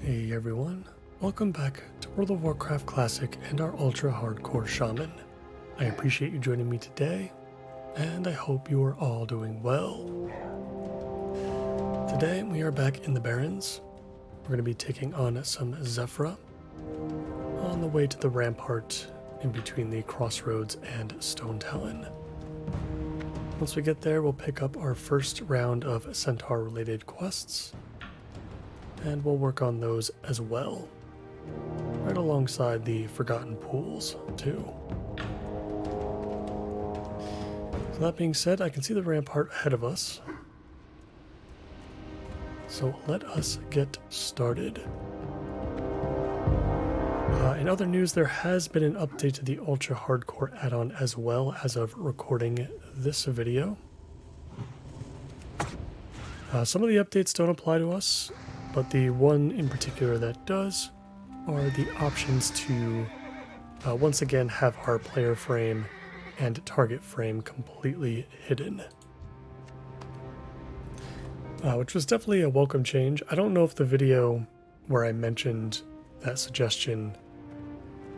Hey everyone, welcome back to World of Warcraft Classic and our ultra hardcore Shaman. I appreciate you joining me today, and I hope you are all doing well. Today we are back in the Barrens. We're going to be taking on some Zephyra on the way to the rampart in between the Crossroads and Stone Talon. Once we get there, we'll pick up our first round of Centaur related quests, and we'll work on those as well, right alongside the Forgotten Pools too. So that being said, I can see the rampart ahead of us, so let us get started. In other news, there has been an update to the Ultra Hardcore add-on as well as of recording this video. Some of the updates don't apply to us, but the one in particular that does are the options to once again have our player frame and target frame completely hidden. Which was definitely a welcome change. I don't know if the video where I mentioned that suggestion,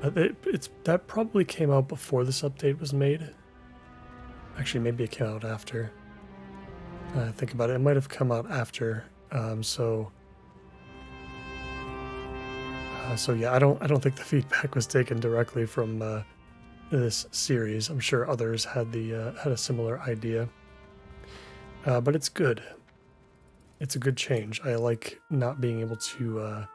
that probably came out before this update was made. Actually, maybe it came out after. Think about it, it might have come out after. So yeah, I don't think the feedback was taken directly from this series. I'm sure others had a similar idea, but it's good. It's a good change. I like not being able to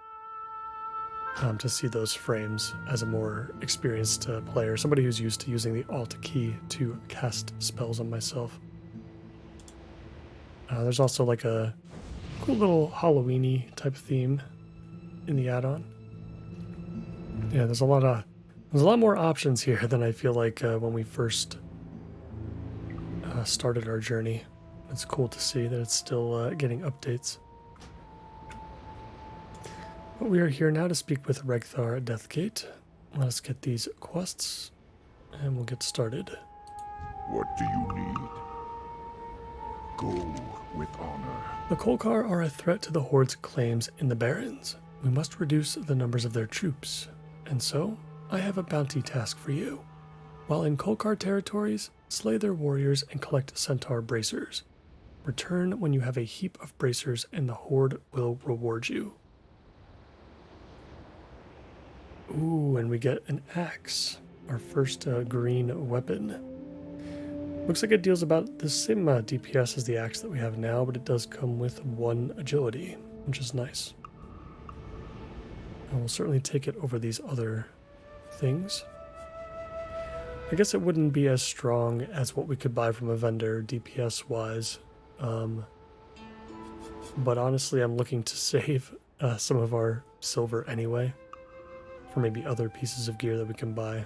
see those frames as a more experienced player, somebody who's used to using the Alt key to cast spells on myself. There's also like a cool little Halloween-y type theme in the add-on. Yeah, there's a lot more options here than I feel like when we first started our journey. It's cool to see that it's still getting updates. But we are here now to speak with Regthar at Deathgate. Let us get these quests, and we'll get started. What do you need? Go with honor. The Kolkar are a threat to the Horde's claims in the Barrens. We must reduce the numbers of their troops, and so I have a bounty task for you. While in Kolkar territories, slay their warriors and collect Centaur bracers. Return when you have a heap of bracers, and the Horde will reward you. Ooh, and we get an axe, our first green weapon. Looks like it deals about the same DPS as the axe that we have now, but it does come with 1 agility, which is nice. And we'll certainly take it over these other things. I guess it wouldn't be as strong as what we could buy from a vendor DPS-wise, but honestly I'm looking to save some of our silver anyway, for maybe other pieces of gear that we can buy.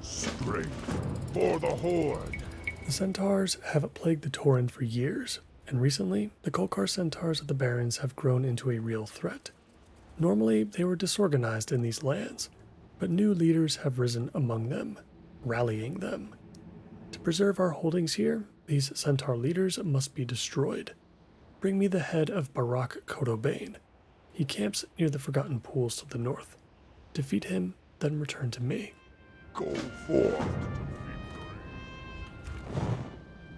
Strength for the Horde. The Centaurs have plagued the Tauren for years, and recently the Kolkar Centaurs of the Barrens have grown into a real threat. Normally they were disorganized in these lands, but new leaders have risen among them, rallying them. To preserve our holdings here, these Centaur leaders must be destroyed. Bring me the head of Barak Kodobane. He camps near the Forgotten Pools to the north. Defeat him, then return to me. Go forth.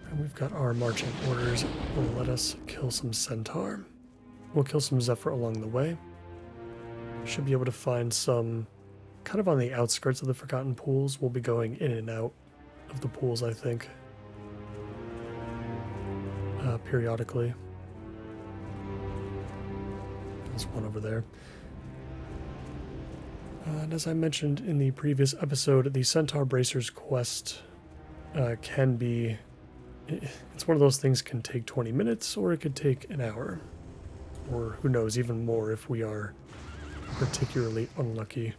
And we've got our marching orders. Will let us kill some Centaur. We'll kill some Zephyr along the way. Should be able to find some kind of on the outskirts of the Forgotten Pools. We'll be going in and out of the pools, I think, periodically. There's one over there. And as I mentioned in the previous episode, the Centaur Bracers quest can be... It's one of those things, can take 20 minutes, or it could take an hour. Or who knows, even more if we are particularly unlucky.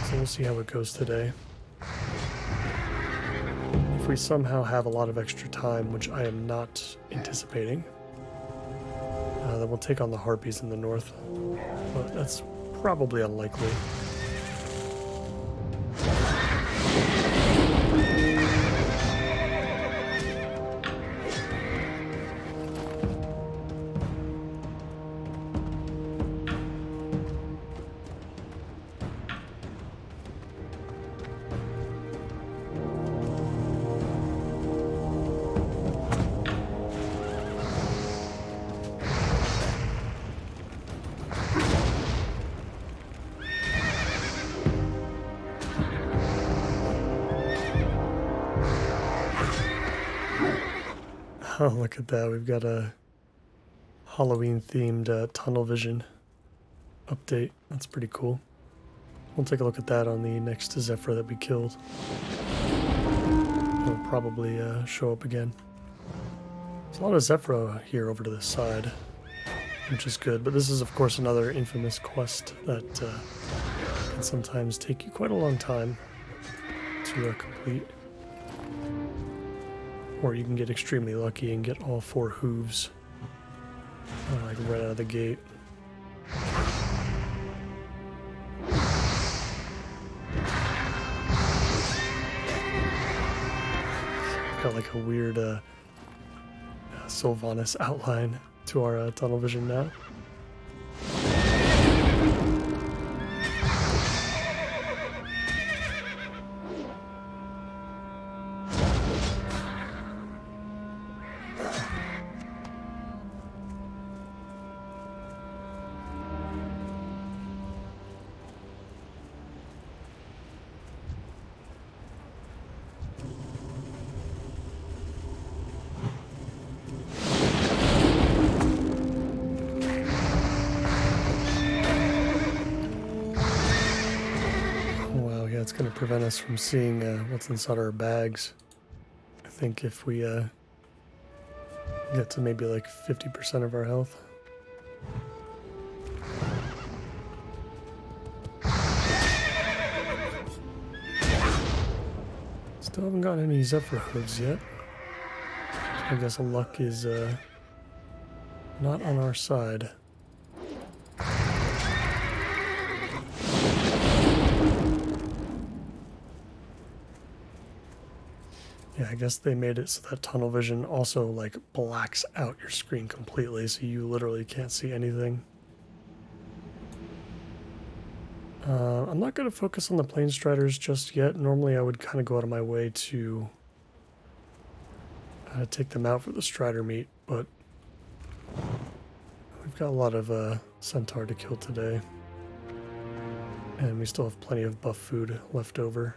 So we'll see how it goes today. If we somehow have a lot of extra time, which I am not anticipating, then we'll take on the Harpies in the north. But that's probably unlikely. Oh, look at that. We've got a Halloween-themed tunnel vision update. That's pretty cool. We'll take a look at that on the next Zephyr that we killed. It'll probably show up again. There's a lot of Zephyr here over to this side, which is good. But this is, of course, another infamous quest that can sometimes take you quite a long time to complete. Or you can get extremely lucky and get all 4 hooves like right out of the gate. Got like a weird Sylvanas outline to our tunnel vision now. It's going to prevent us from seeing what's inside our bags. I think if we get to maybe like 50% of our health. Still haven't gotten any Zephyr hooves yet. I guess luck is not on our side. Yeah, I guess they made it so that tunnel vision also like blacks out your screen completely, so you literally can't see anything. I'm not going to focus on the plane striders just yet. Normally I would kind of go out of my way to take them out for the strider meat, but we've got a lot of centaur to kill today. And we still have plenty of buff food left over.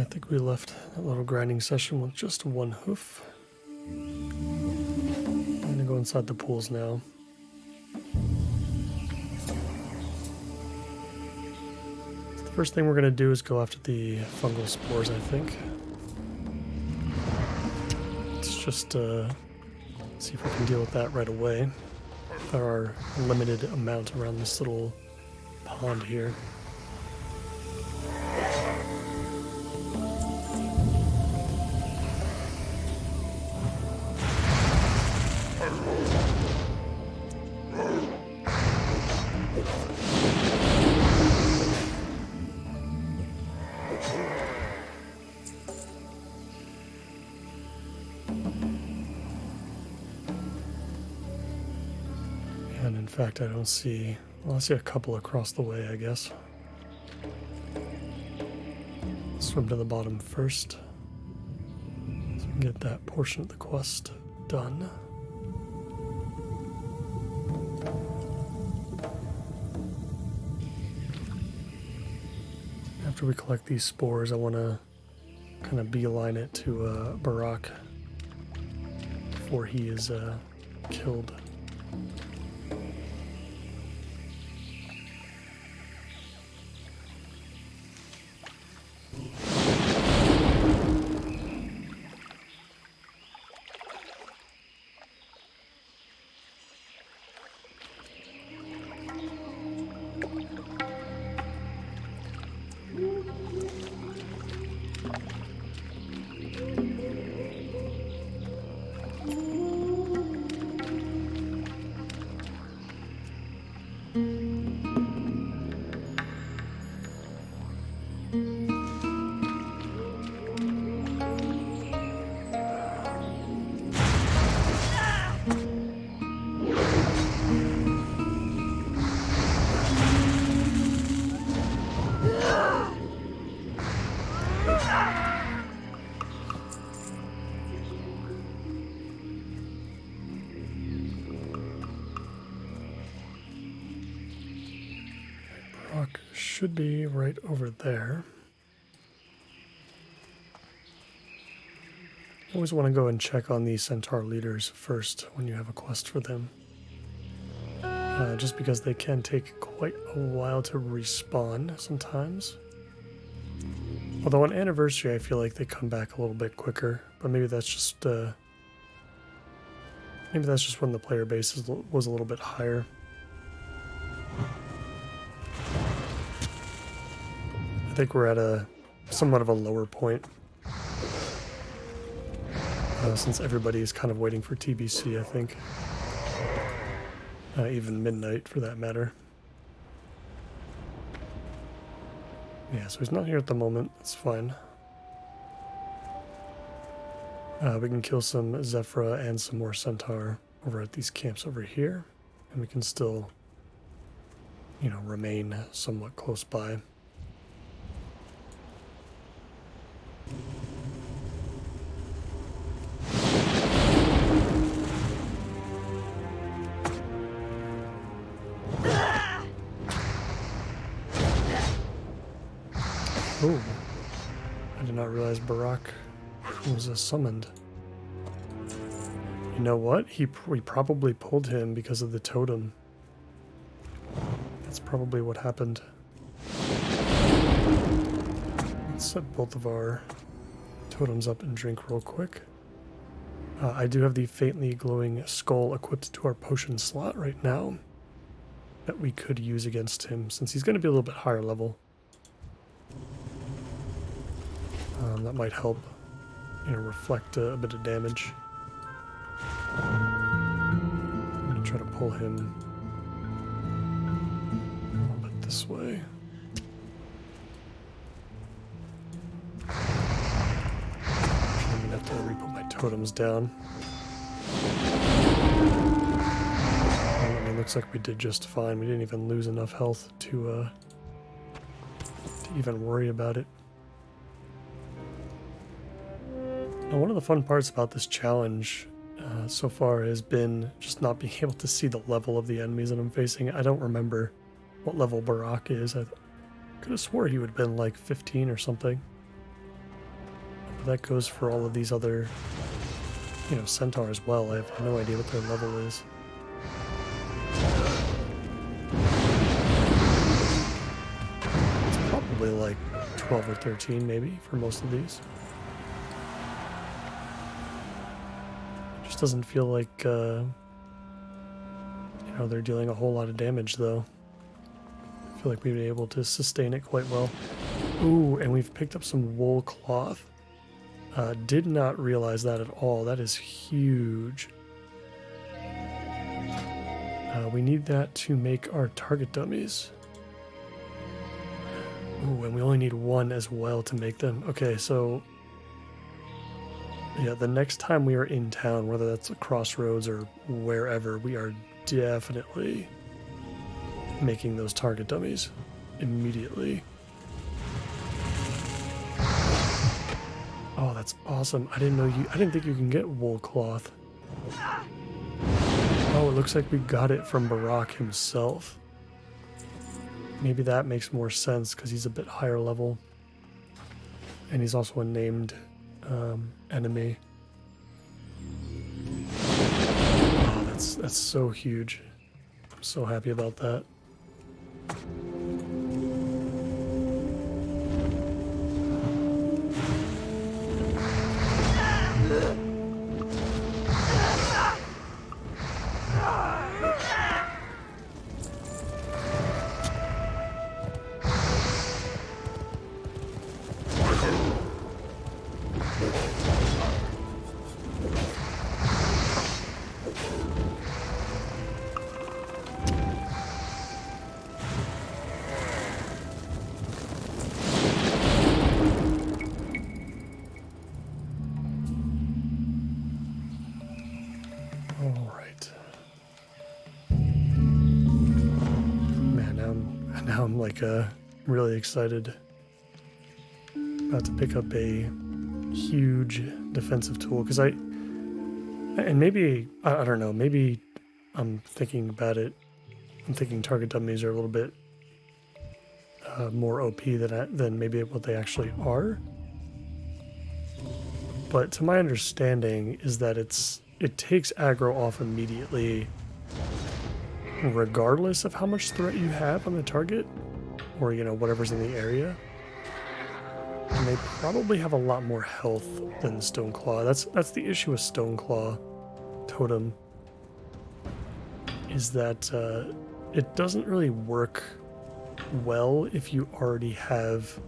I think we left that little grinding session with just 1 hoof. I'm going to go inside the pools now. So the first thing we're going to do is go after the fungal spores, I think. Let's just see if we can deal with that right away. There are a limited amount around this little pond here. And in fact, I don't see, well, I see a couple across the way, I guess. Swim to the bottom first, so we can get that portion of the quest done. After we collect these spores, I want to kind of beeline it to Barak before he is killed. should be right over there. Always want to go and check on the centaur leaders first when you have a quest for them. Just because they can take quite a while to respawn sometimes. Although on anniversary I feel like they come back a little bit quicker, but maybe that's just when the player base was a little bit higher. I think we're at a somewhat of a lower point since everybody is kind of waiting for TBC, I think. Even midnight for that matter. Yeah, so he's not here at the moment. That's fine. We can kill some Zephyra and some more Centaur over at these camps over here. And we can still, you know, remain somewhat close by. Oh, I did not realize Barak was summoned. You know what? We probably pulled him because of the totem. That's probably what happened. Let's set both of our totems up and drink real quick. I do have the faintly glowing skull equipped to our potion slot right now that we could use against him since he's going to be a little bit higher level. That might help, you know, reflect a bit of damage. I'm going to try to pull him a little bit this way. I'm going to have to re-put my totems down. I mean, looks like we did just fine. We didn't even lose enough health to even worry about it. Now, one of the fun parts about this challenge so far has been just not being able to see the level of the enemies that I'm facing. I don't remember what level Barak is. I could have swore he would have been like 15 or something. But that goes for all of these other, you know, Centaur as well. I have no idea what their level is. It's probably like 12 or 13 maybe for most of these. Doesn't feel like you know, they're dealing a whole lot of damage though. I feel like we'd be able to sustain it quite well. Ooh, and we've picked up some wool cloth. Did not realize that at all. That is huge. We need that to make our target dummies. Ooh, and we only need one as well to make them. Okay, so yeah, the next time we are in town, whether that's a crossroads or wherever, we are definitely making those target dummies immediately. Oh, that's awesome. I didn't think you can get wool cloth. Oh, it looks like we got it from Barak himself. Maybe that makes more sense because he's a bit higher level. And he's also a named enemy. Oh, that's so huge. I'm so happy about that. Really excited. About to pick up a huge defensive tool because I don't know, maybe I'm thinking about it. I'm thinking target dummies are a little bit more OP than maybe what they actually are. But to my understanding is that it takes aggro off immediately regardless of how much threat you have on the target or, you know, whatever's in the area. And they probably have a lot more health than Stoneclaw. That's the issue with Stoneclaw Totem, is that it doesn't really work well if you already have,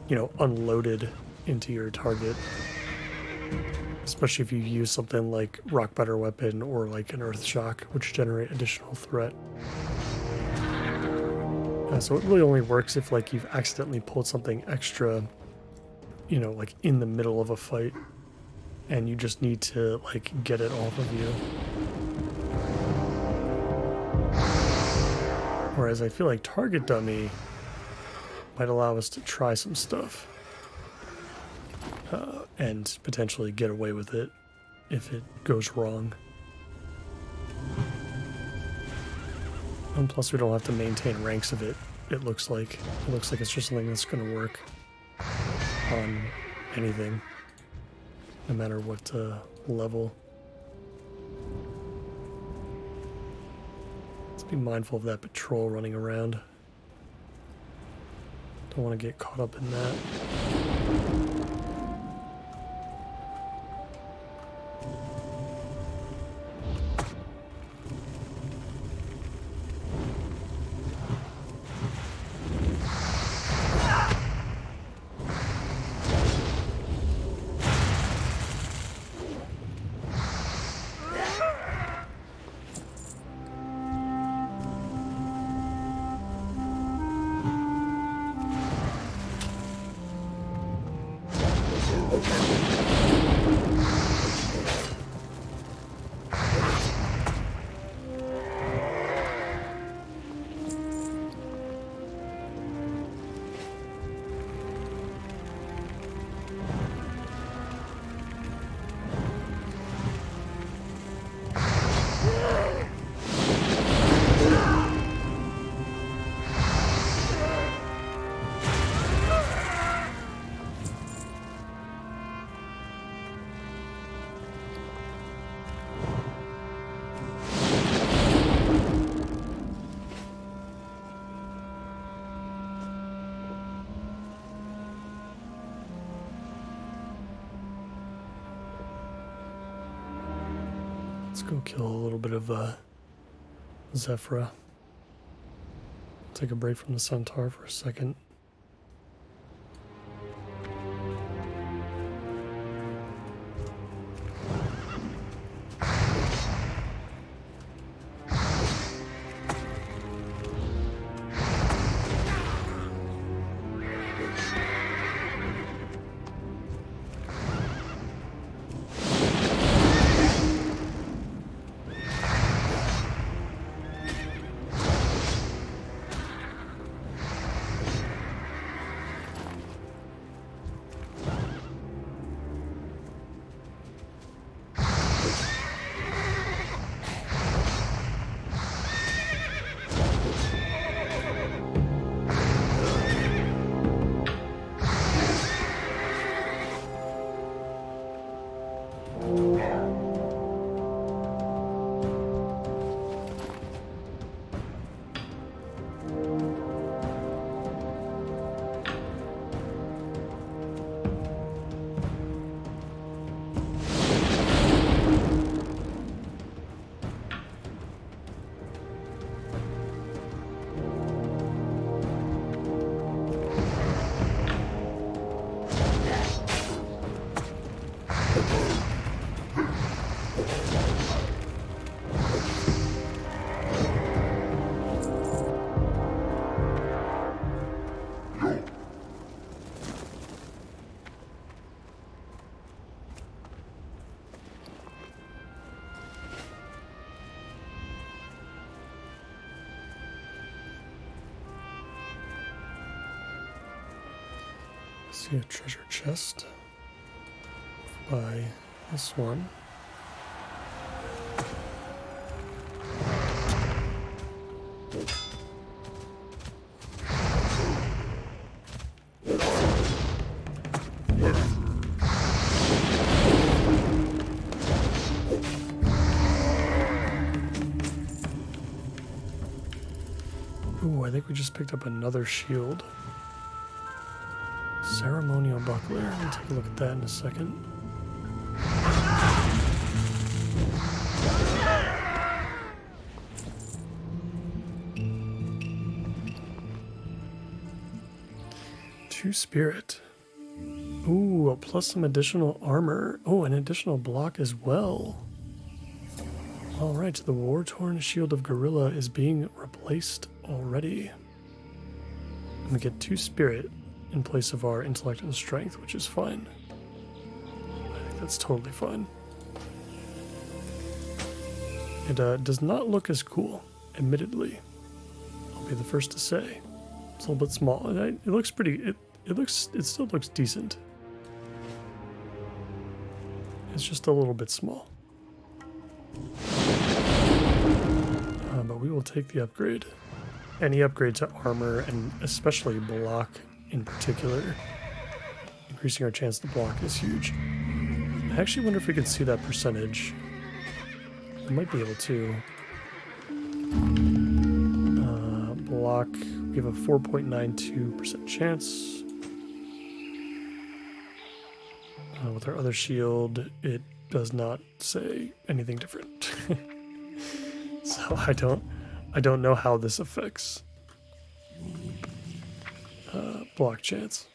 you know, unloaded into your target. Especially if you use something like Rock Butter Weapon or like an Earth Shock, which generate additional threat. So it really only works if like you've accidentally pulled something extra, you know, like in the middle of a fight, and you just need to like get it off of you. Whereas I feel like Target Dummy might allow us to try some stuff. And potentially get away with it if it goes wrong. And plus we don't have to maintain ranks of it, it looks like. It looks like it's just something that's going to work on anything, no matter what level. Let's be mindful of that patrol running around. Don't want to get caught up in that. Let's go kill a little bit of Zephyra. Take a break from the Centaur for a second. See a treasure chest by this one. Oh, I think we just picked up another shield. Ceremonial buckler. We'll take a look at that in a second. Two spirit. Ooh, plus some additional armor. Oh, an additional block as well. Alright, the war-torn shield of gorilla is being replaced already. And we get 2 spirit in place of our intellect and strength, which is fine. I think that's totally fine. It does not look as cool, admittedly. I'll be the first to say. It's a little bit small. It looks pretty. It still looks decent. It's just a little bit small. But we will take the upgrade. Any upgrade to armor, and especially block in particular. Increasing our chance to block is huge. I actually wonder if we can see that percentage. We might be able to. Block, we have a 4.92% chance. With our other shield, it does not say anything different. So I don't know how this affects block chance.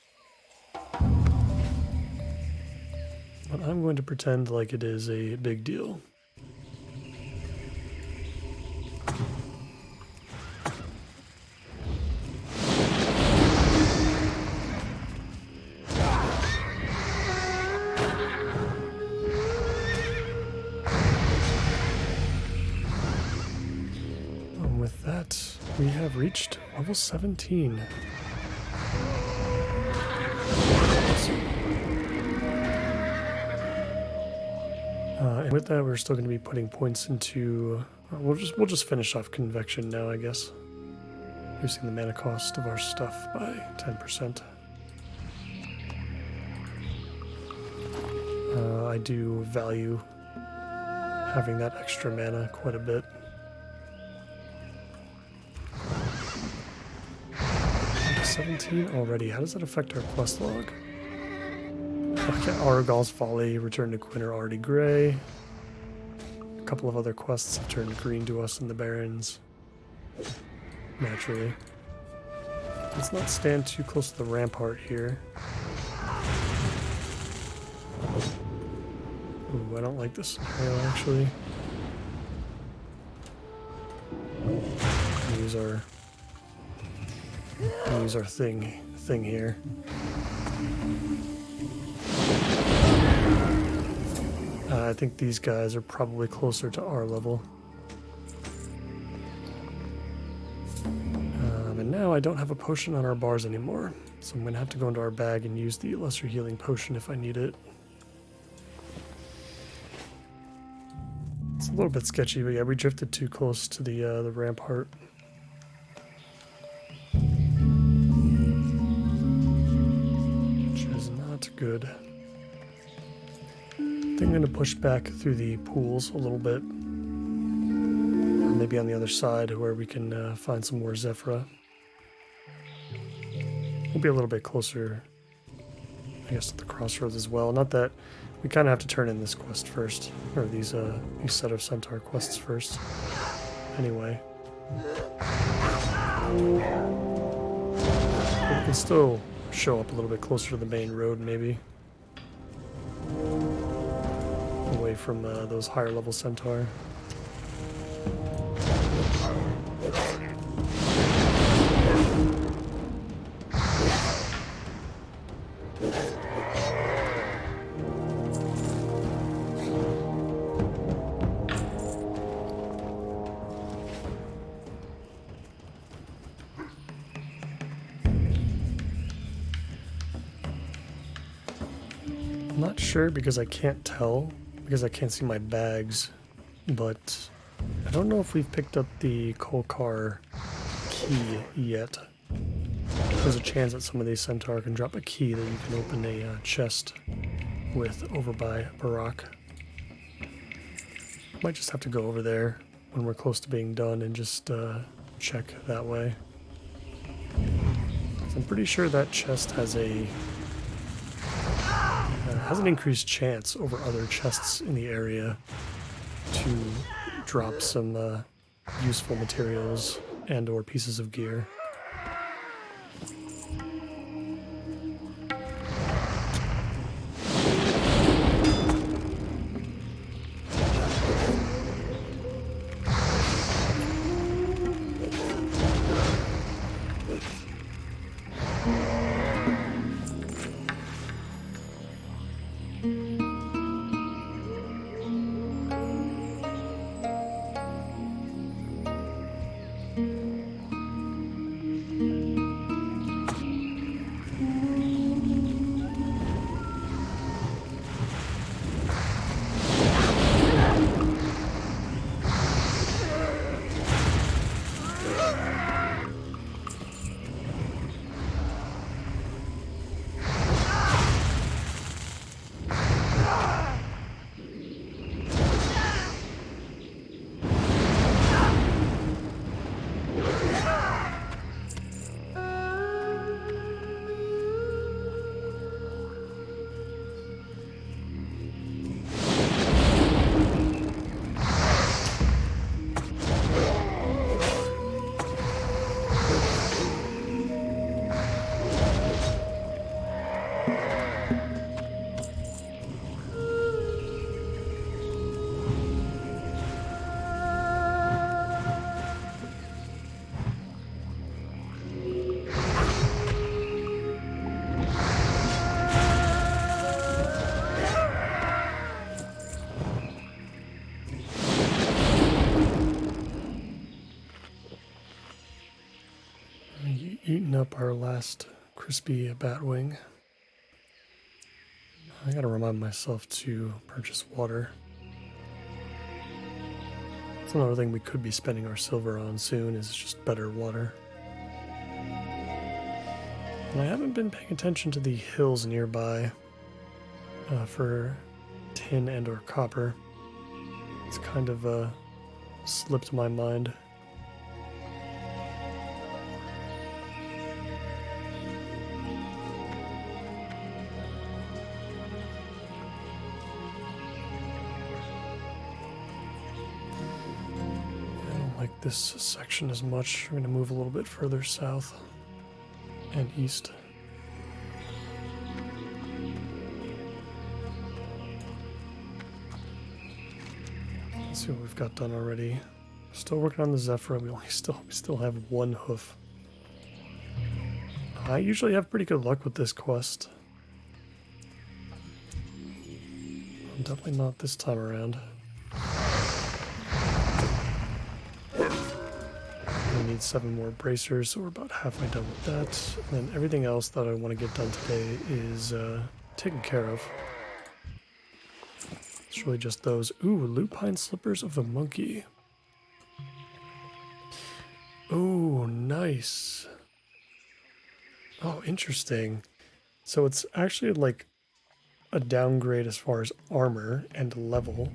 But I'm going to pretend like it is a big deal. With that, we have reached level 17. And with that, we're still going to be putting points into. We'll just finish off convection now, I guess. Reducing the mana cost of our stuff by 10%. I do value having that extra mana quite a bit. 17 already. How does that affect our quest log? Okay, Argal's Folly, Return to Quinn are already gray. A couple of other quests have turned green to us in the Barrens. Naturally. Let's not stand too close to the rampart here. Ooh, I don't like this scenario actually. Use our thing here. I think these guys are probably closer to our level. And now I don't have a potion on our bars anymore, so I'm gonna have to go into our bag and use the lesser healing potion if I need it. It's a little bit sketchy, but yeah, we drifted too close to the rampart. Good. I think I'm going to push back through the pools a little bit. Or maybe on the other side where we can find some more Zephyra. We'll be a little bit closer, I guess, to the crossroads as well. Not that we kind of have to turn in this quest first, or these set of Centaur quests first. Anyway. But we can still show up a little bit closer to the main road, maybe. Away from those higher level Centaur. I'm not sure because I can't tell, because I can't see my bags, but I don't know if we've picked up the Kolkar key yet. There's a chance that some of these Centaur can drop a key that you can open a chest with over by Barak. Might just have to go over there when we're close to being done and just check that way. I'm pretty sure that chest has an increased chance over other chests in the area to drop some useful materials and or pieces of gear. Eating up our last crispy batwing. I gotta remind myself to purchase water. That's another thing we could be spending our silver on soon, is just better water. And I haven't been paying attention to the hills nearby for tin and or copper. It's kind of slipped my mind. This section as much. I'm going to move a little bit further south and east. Let's see what we've got done already. Still working on the Zephyr. We still have one hoof. I usually have pretty good luck with this quest. Definitely not this time around. We need 7 more bracers, so we're about halfway done with that. And then everything else that I want to get done today is taken care of. It's really just those. Ooh, lupine slippers of the monkey. Oh, nice. Oh, interesting. So it's actually like a downgrade as far as armor and level.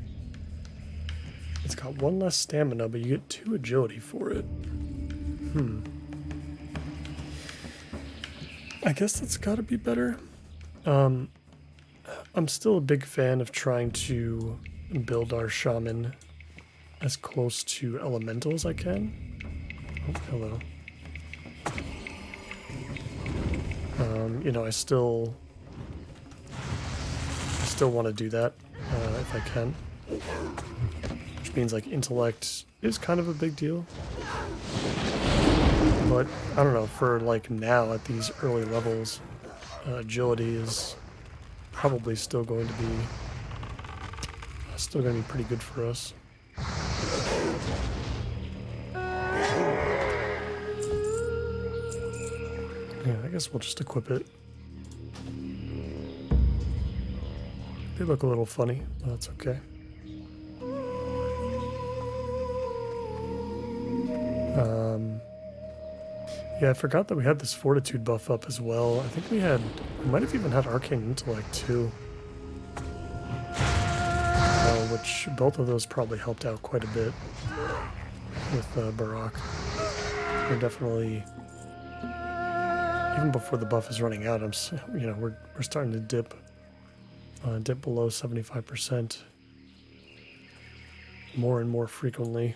It's got 1 less stamina, but you get 2 agility for it. I guess that's gotta be better. I'm still a big fan of trying to build our Shaman as close to elemental as I can. Oh, hello. You know, I still want to do that if I can. Which means like intellect is kind of a big deal. But I don't know, for like now at these early levels, agility is probably still going to be pretty good for us. Yeah, I guess we'll just equip it. They look a little funny, but that's okay. Yeah, I forgot that we had this fortitude buff up as well. I think we might have even had arcane intellect too. Which both of those probably helped out quite a bit with Barak. We're definitely even before the buff is running out, we're starting to dip below 75% more and more frequently.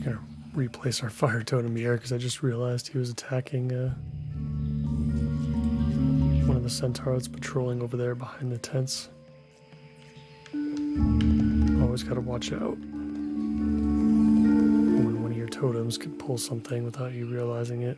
Gonna replace our fire totem here because I just realized he was attacking one of the centaurs patrolling over there behind the tents. Always gotta watch out when one of your totems could pull something without you realizing it.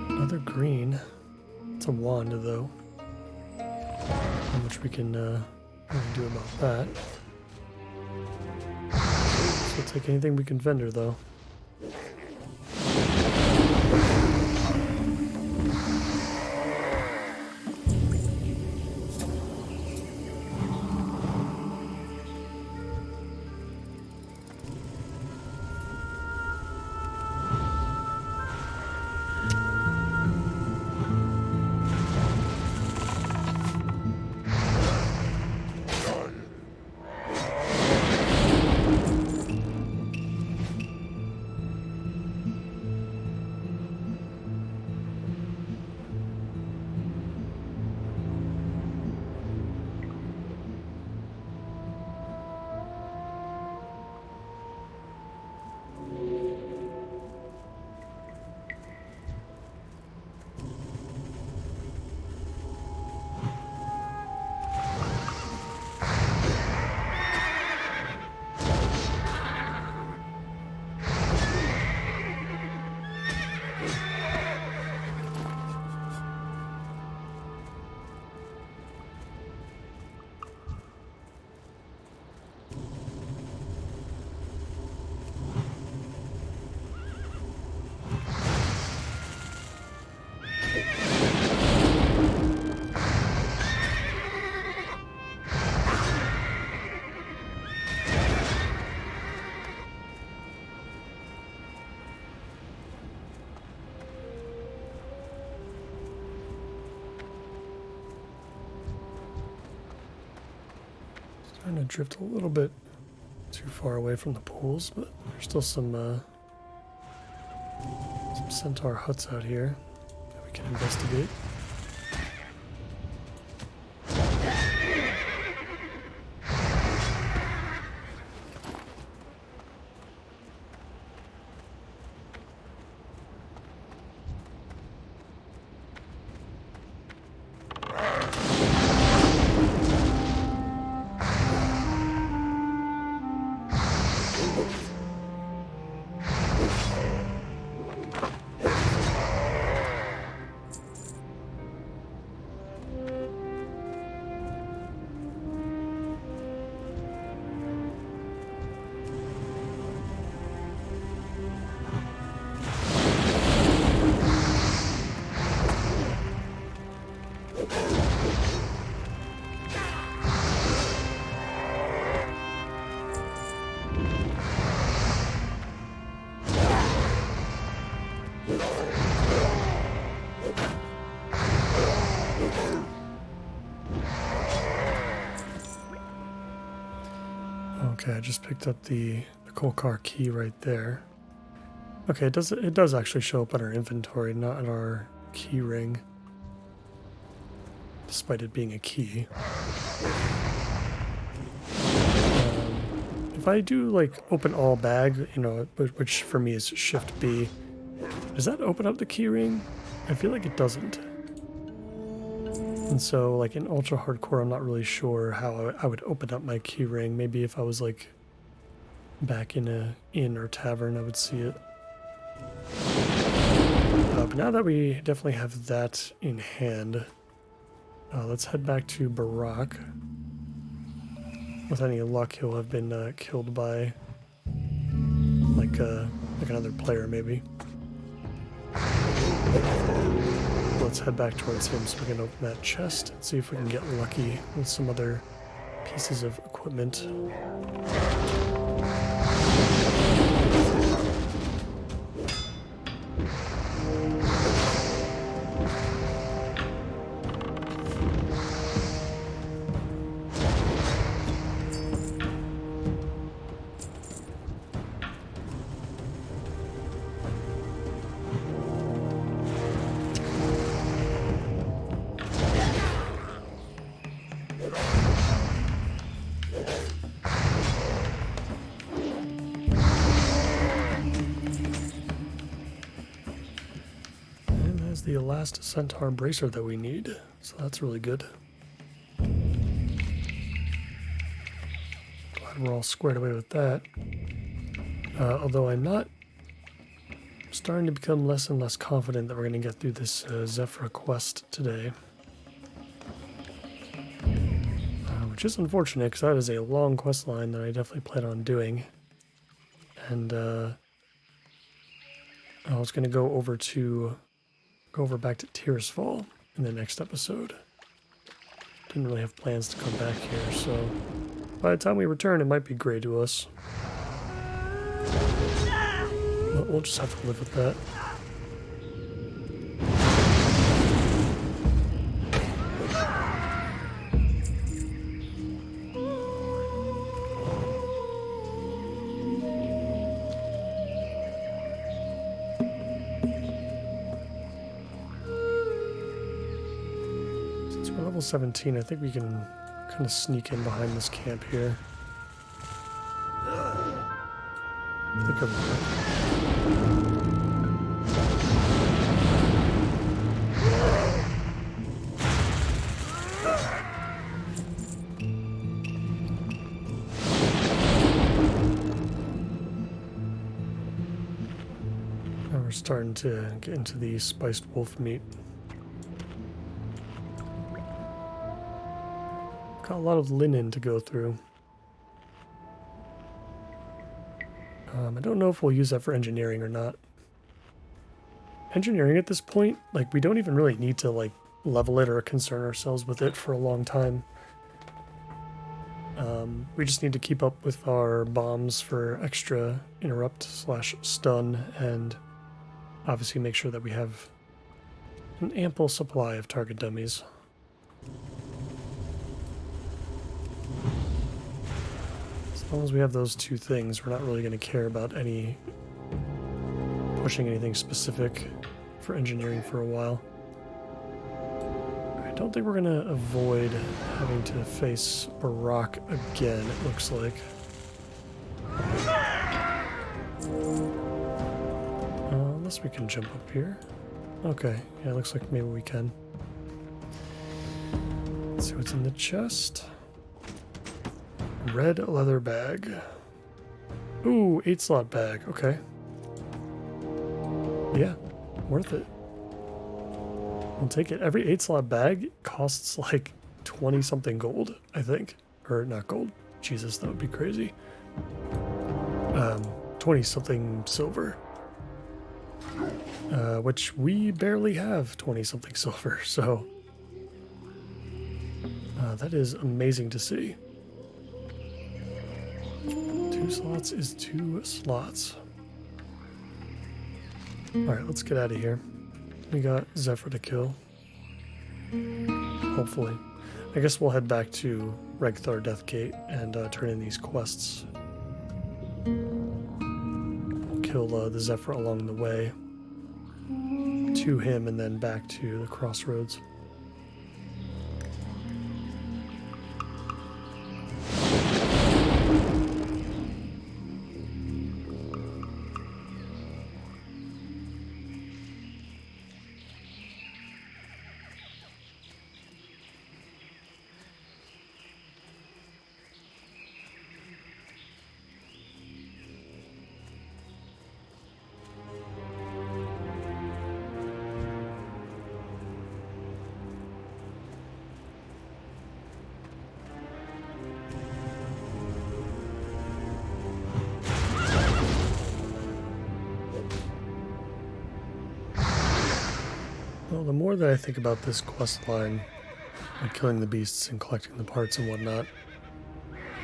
Another green. It's a wand, though. How much we can do about that. So we'll take anything we can vendor, though. Trying to drift a little bit too far away from the pools, but there's still some centaur huts out here that we can investigate. Okay, I just picked up the coal car key right there. Okay, it does actually show up on our inventory, not on our key ring, despite it being a key. If I do like open all bag, you know, which for me is Shift B, does that open up the key ring? I feel like it doesn't. And so, like in Ultra Hardcore, I'm not really sure how I would open up my key ring. Maybe if I was like back in a inn or tavern, I would see it. But now that we definitely have that in hand, let's head back to Barak. With any luck, he'll have been killed by like another player, maybe. Let's head back towards him so we can open that chest and see if we can get lucky with some other pieces of equipment. The last centaur bracer that we need, so that's really good. Glad we're all squared away with that. Although I'm starting to become less and less confident that we're going to get through this Zephyr quest today. Which is unfortunate because that is a long quest line that I definitely plan on doing. And I was going to go over back to Tearsfall in the next episode. Didn't really have plans to come back here, so by the time we return, it might be gray to us. But we'll just have to live with that. Level 17, I think we can kind of sneak in behind this camp here. I think now we're starting to get into the spiced wolf meat. Got a lot of linen to go through. I don't know if we'll use that for engineering or not. Engineering at this point, like, we don't even really need to like level it or concern ourselves with it for a long time. We just need to keep up with our bombs for extra interrupt/stun, and obviously make sure that we have an ample supply of target dummies. long as we have those two things, we're not really going to care about pushing anything specific for engineering for a while. I don't think we're going to avoid having to face Barak again, it looks like. Unless we can jump up here. Okay, yeah, it looks like maybe we can. Let's see what's in the chest. Red leather bag. Ooh, 8-slot bag. Okay. Yeah, worth it. I'll take it. Every 8-slot bag costs like 20-something gold, I think. Or not gold. Jesus, that would be crazy. 20-something silver. Which we barely have 20-something silver, so... that is amazing to see. 2 slots is 2 slots. Alright, let's get out of here. We got Zephyr to kill. Hopefully. I guess we'll head back to Regthar Deathgate and turn in these quests. We'll kill the Zephyr along the way to him and then back to the crossroads. Well, the more that I think about this quest line, like killing the beasts and collecting the parts and whatnot,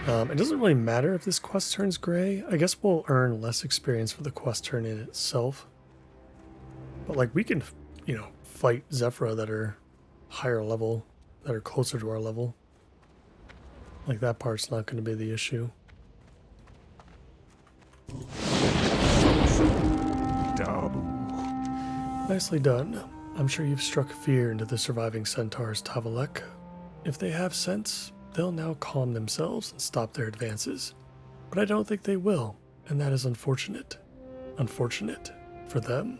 it doesn't really matter if this quest turns gray. I guess we'll earn less experience for the quest turn in itself. But like we can, you know, fight Zephyra that are higher level, that are closer to our level. Like that part's not going to be the issue. Nicely done. I'm sure you've struck fear into the surviving centaurs, Tavalek. If they have sense, they'll now calm themselves and stop their advances. But I don't think they will, and that is unfortunate. Unfortunate for them.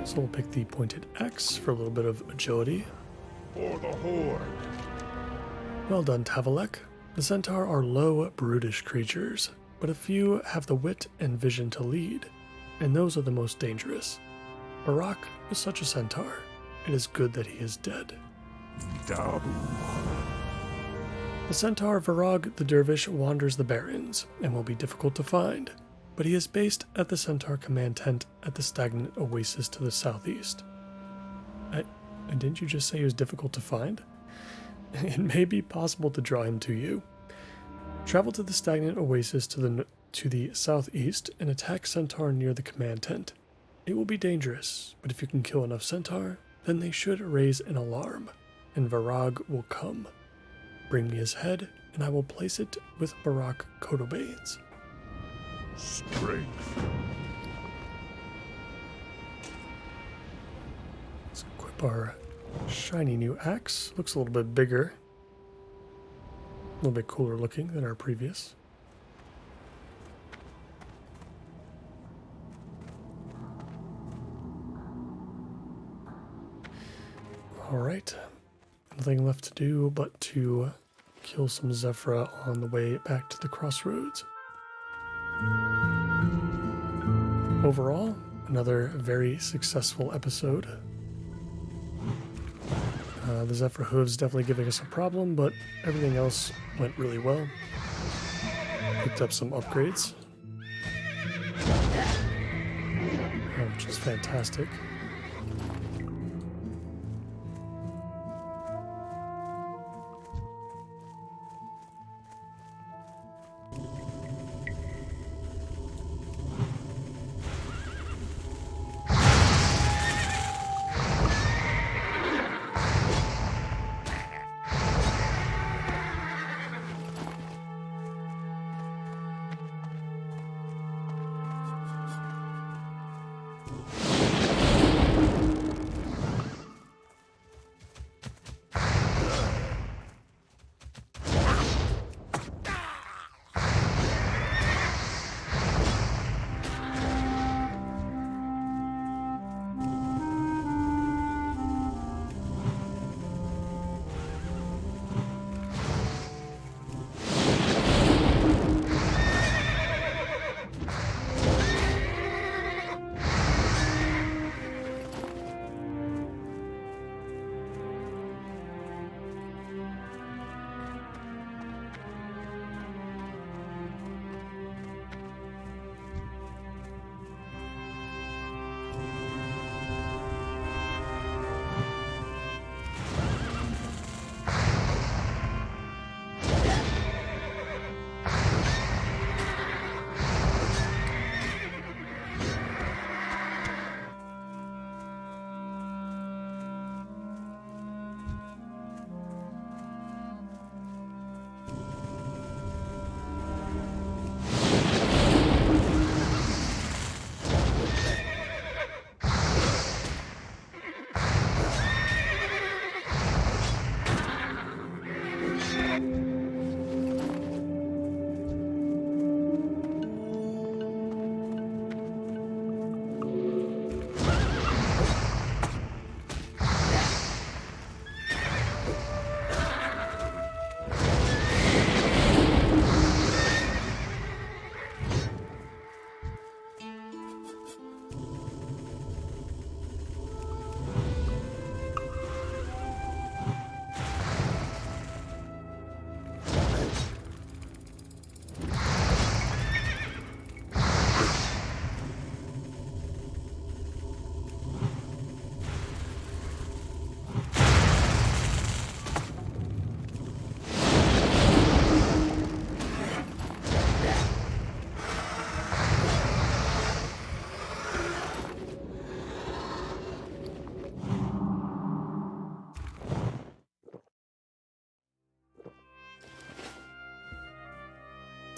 So we'll pick the pointed axe for a little bit of agility. For the Horde. Well done, Tavalek. The centaur are low, brutish creatures, but a few have the wit and vision to lead, and those are the most dangerous. Barak was such a centaur. It is good that he is dead. Dabu. The centaur Varag the Dervish wanders the barrens and will be difficult to find, but he is based at the centaur command tent at the stagnant oasis to the southeast. And didn't you just say he was difficult to find? It may be possible to draw him to you. Travel to the stagnant oasis to the southeast and attack centaur near the command tent. It will be dangerous, but if you can kill enough centaur, then they should raise an alarm, and Varag will come. Bring me his head, and I will place it with Barak Kodobanes. Strength. Let's equip our shiny new axe. Looks a little bit bigger. A little bit cooler looking than our previous. Alright, nothing left to do but to kill some Zephyra on the way back to the crossroads. Overall, another very successful episode. The Zephyr hooves definitely giving us a problem, but everything else went really well. Picked up some upgrades, which is fantastic.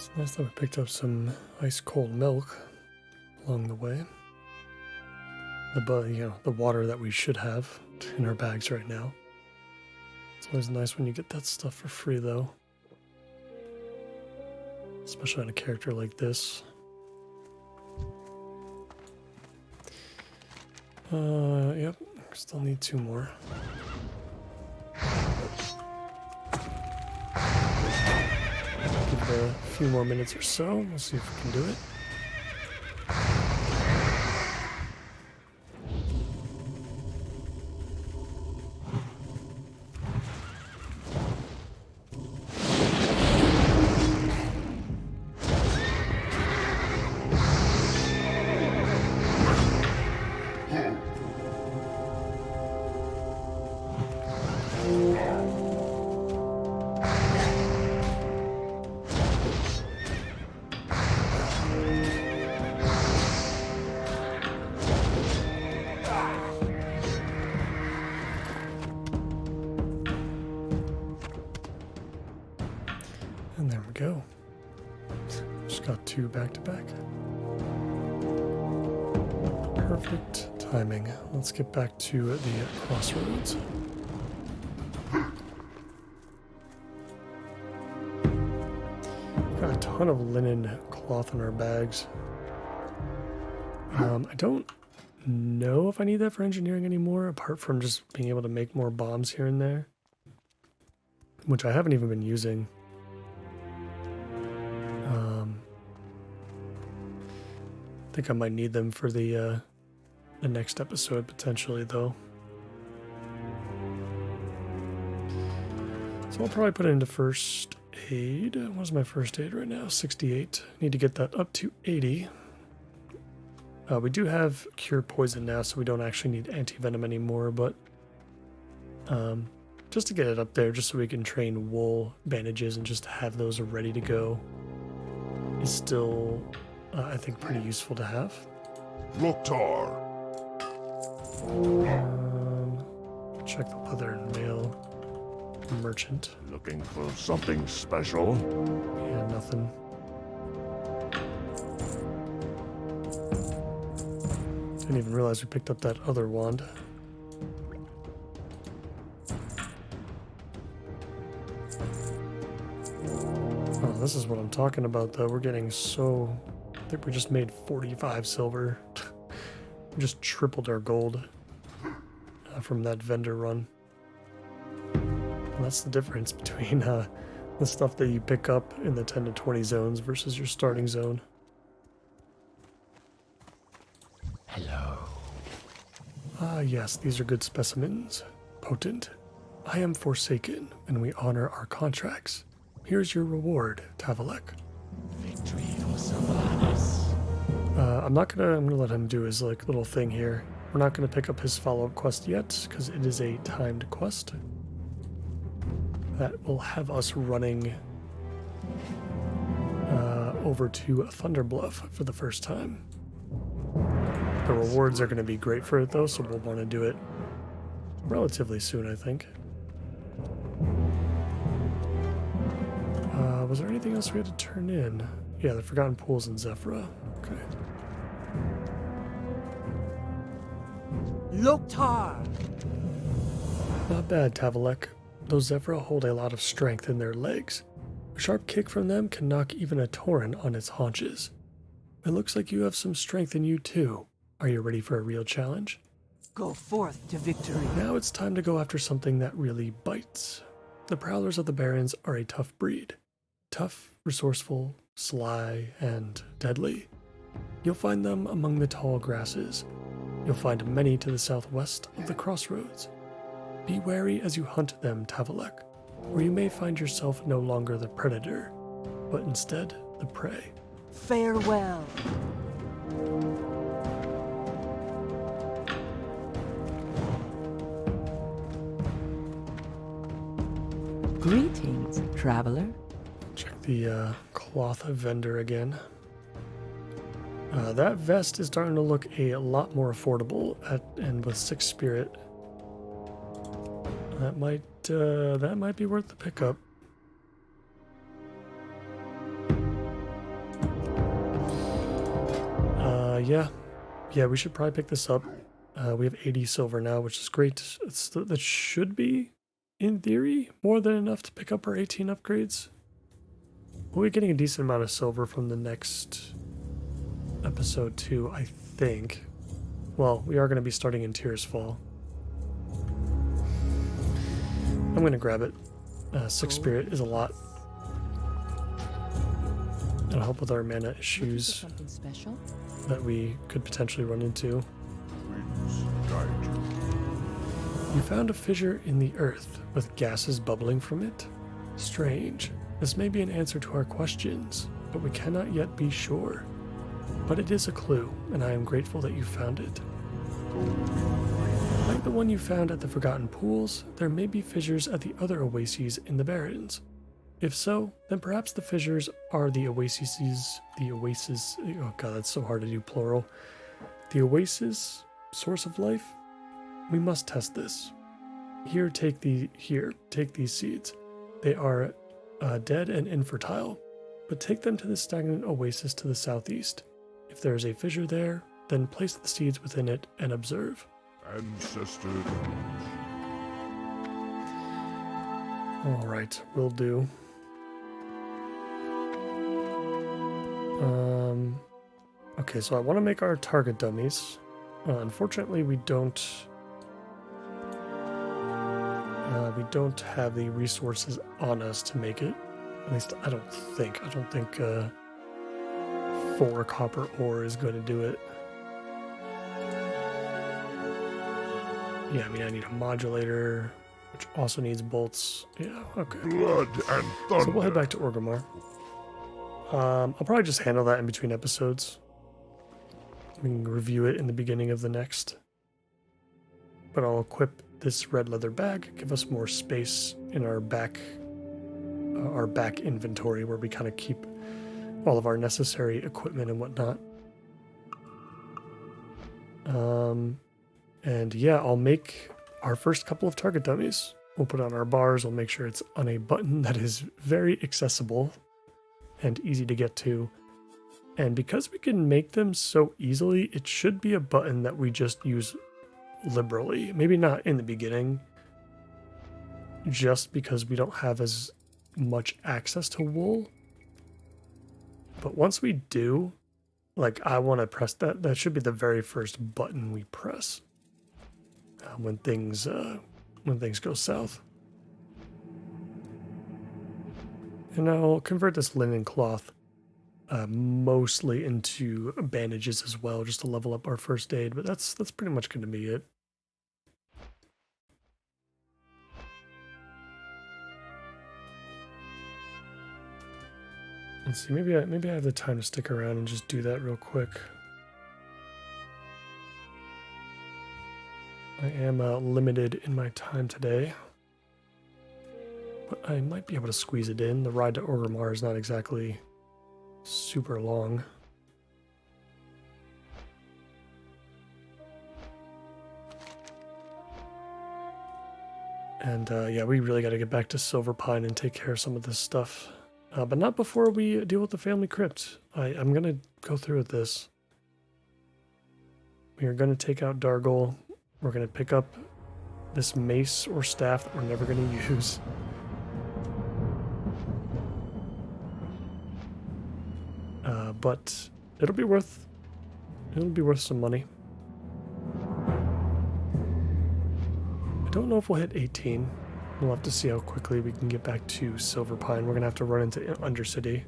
It's nice that we picked up some ice cold milk along the way. The water that we should have in our bags right now. It's always nice when you get that stuff for free, though. Especially on a character like this. Yep, still need 2 more. Give it a few more minutes or so. We'll see if we can do it. And there we go. Just got 2 back to back. Perfect timing. Let's get back to the crossroads. Got a ton of linen cloth in our bags. I don't know if I need that for engineering anymore, apart from just being able to make more bombs here and there, which I haven't even been using. I think I might need them for the next episode, potentially, though. So I'll probably put it into first aid. What's my first aid right now? 68. Need to get that up to 80. We do have cure poison now, so we don't actually need anti-venom anymore, but just to get it up there, just so we can train wool bandages and just have those ready to go, is still, I think, pretty useful to have. Loktar. Check the leather and mail. Merchant. Looking for something special? Yeah, nothing. Didn't even realize we picked up that other wand. Oh, this is what I'm talking about, though. We're getting so... I think we just made 45 silver. We just tripled our gold from that vendor run. And that's the difference between the stuff that you pick up in the 10 to 20 zones versus your starting zone. Hello. Ah, yes, these are good specimens. Potent. I am Forsaken, and we honor our contracts. Here's your reward, Tavalek. Victory for Sylvanas. I'm gonna let him do his little thing here. We're not gonna pick up his follow-up quest yet, because it is a timed quest. That will have us running over to Thunderbluff for the first time. The rewards are going to be great for it, though, so we'll want to do it relatively soon, I think. Was there anything else we had to turn in? Yeah, the Forgotten Pools in Zephyra. Okay. Loktar! Not bad, Tavalek. Those Zephyra hold a lot of strength in their legs. A sharp kick from them can knock even a Tauren on its haunches. It looks like you have some strength in you, too. Are you ready for a real challenge? Go forth to victory. Now it's time to go after something that really bites. The Prowlers of the Barrens are a tough breed. Tough, resourceful, sly, and deadly. You'll find them among the tall grasses. You'll find many to the southwest of the crossroads. Be wary as you hunt them, Tavalek, or you may find yourself no longer the predator, but instead the prey. Farewell. Greetings, traveler. Check the cloth vendor again. That vest is starting to look a lot more affordable and with 6 spirit. That might be worth the pickup. Yeah. Yeah, we should probably pick this up. We have 80 silver now, which is great. That should be, in theory, more than enough to pick up our 18 upgrades. We're getting a decent amount of silver from the next episode too, I think. Well, we are going to be starting in Tears Fall. I'm going to grab it. 6 spirit is a lot. It'll help with our mana issues Something special? that we could potentially run into. Winds guide you. You found a fissure in the earth with gases bubbling from it? Strange. This may be an answer to our questions, but we cannot yet be sure. But it is a clue, and I am grateful that you found it. Like the one you found at the Forgotten Pools, there may be fissures at the other oases in the Barrens. If so, then perhaps the fissures are the oases, oh god, that's so hard to do plural. The oasis, source of life? We must test this. Here, take these seeds. They are dead and infertile, but take them to the stagnant oasis to the southeast. If there is a fissure there, then place the seeds within it and observe. Ancestor. Alright, will do. Okay, so I want to make our target dummies. Unfortunately, we don't have the resources on us to make it. At least I don't think 4 copper ore is going to do it. Yeah, I mean, I need a modulator, which also needs bolts. Yeah, okay. Blood and thunder. So we'll head back to Orgrimmar. I'll probably just handle that in between episodes. We can review it in the beginning of the next. But I'll equip this red leather bag, give us more space in our back inventory where we kind of keep all of our necessary equipment and whatnot. And yeah, I'll make our first couple of target dummies. We'll put on our bars, we'll make sure it's on a button that is very accessible and easy to get to. And because we can make them so easily, it should be a button that we just use liberally. Maybe not in the beginning, just because we don't have as much access to wool. But once we do, like, I want to press that. That should be the very first button we press when things go south. And I'll convert this linen cloth mostly into bandages as well, just to level up our first aid. But that's pretty much going to be it. Let's see. Maybe I have the time to stick around and just do that real quick. I am limited in my time today, but I might be able to squeeze it in. The ride to Orgrimmar is not exactly super long. And yeah, we really got to get back to Silverpine and take care of some of this stuff. But not before we deal with the family crypt. I'm going to go through with this. We are going to take out Dargol. We're going to pick up this mace or staff that we're never going to use. But it'll be worth some money. I don't know if we'll hit 18. We'll have to see how quickly we can get back to Silverpine. We're going to have to run into Undercity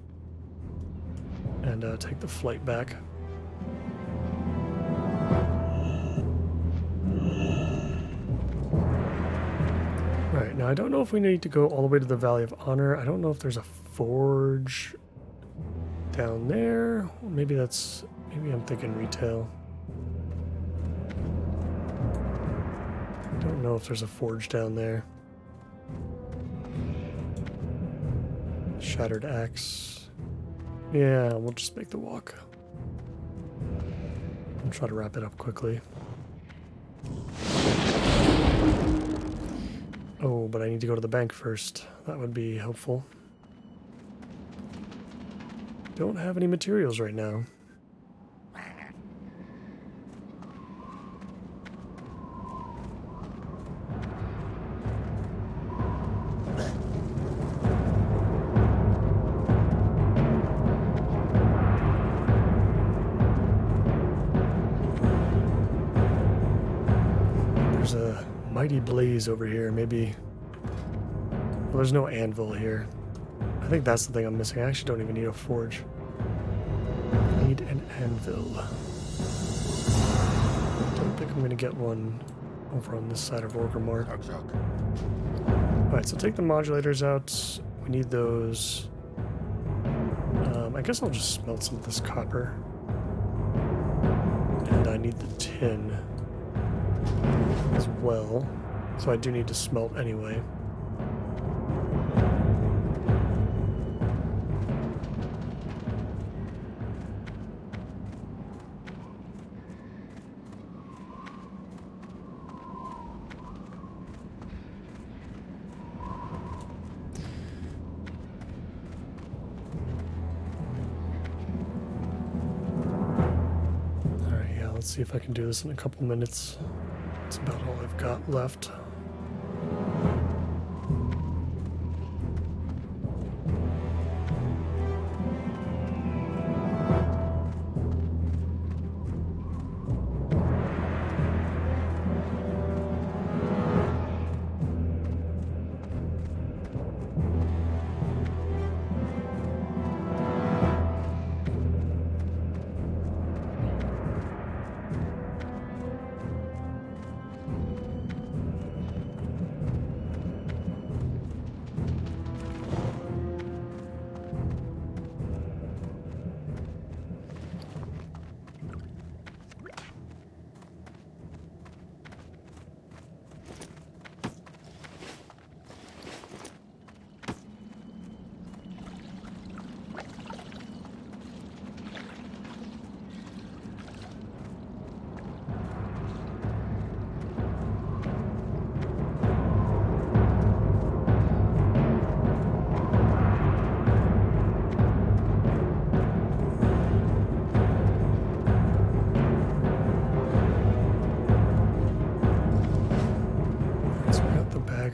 and take the flight back. Right, now I don't know if we need to go all the way to the Valley of Honor. I don't know if there's a forge down there. Maybe I'm thinking retail. I don't know if there's a forge down there. Shattered axe. Yeah, we'll just make the walk. I'll try to wrap it up quickly. Oh, but I need to go to the bank first. That would be helpful. Don't have any materials right now. there's a mighty blaze over here. Maybe... Well, there's no anvil here. I think that's the thing I'm missing. I actually don't even need a forge. I need an anvil. Don't think I'm going to get one over on this side of Orgrimmar. Alright, so take the modulators out. We need those. I guess I'll just smelt some of this copper. And I need the tin as well. So I do need to smelt anyway. Let's see if I can do this in a couple minutes. That's about all I've got left.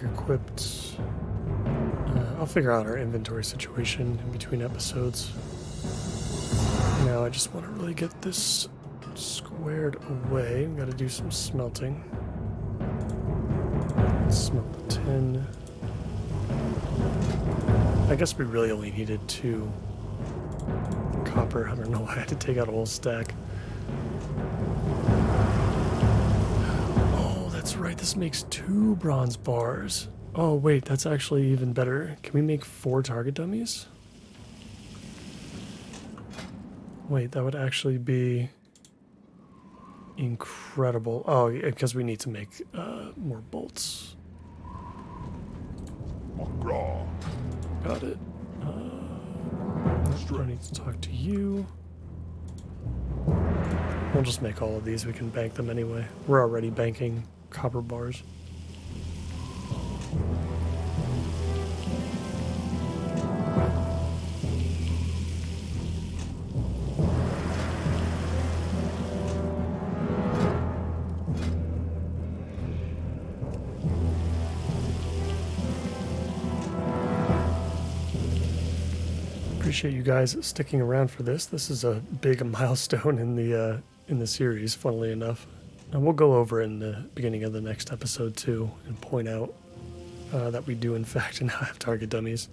Equipped. I'll figure out our inventory situation in between episodes. Now I just want to really get this squared away. We got to do some smelting. Smelt the tin. I guess we really only needed 2 copper. I don't know why I had to take out a whole stack. Oh, that's right. This makes 2 bronze bars. Oh, wait, that's actually even better. Can we make 4 target dummies? Wait, that would actually be incredible. Oh, yeah, because we need to make more bolts. Got it. I need to talk to you. We'll just make all of these. We can bank them anyway. We're already banking copper bars. Appreciate you guys sticking around for this. This is a big milestone in the series, funnily enough. And we'll go over in the beginning of the next episode too, and point out that we do in fact now have target dummies.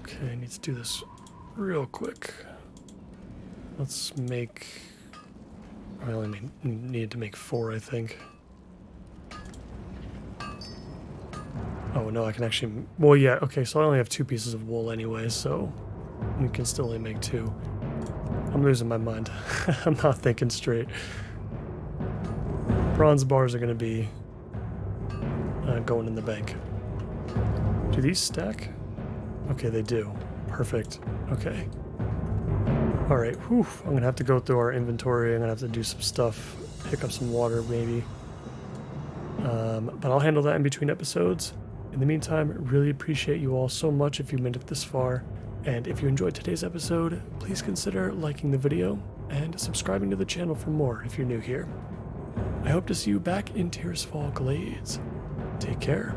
Okay, I need to do this real quick. Let's make... I only needed to make 4, I think. Oh, no, I can actually... Well, yeah, okay, so I only have 2 pieces of wool anyway, so we can still only make 2. I'm losing my mind. I'm not thinking straight. Bronze bars are going to be going in the bank. Do these stack? Okay, they do. Perfect. Okay. Alright, whew. I'm going to have to go through our inventory. I'm going to have to do some stuff. Pick up some water, maybe. But I'll handle that in between episodes. In the meantime, really appreciate you all so much if you made it this far. And if you enjoyed today's episode, please consider liking the video and subscribing to the channel for more if you're new here. I hope to see you back in Tirisfal Glades. Take care.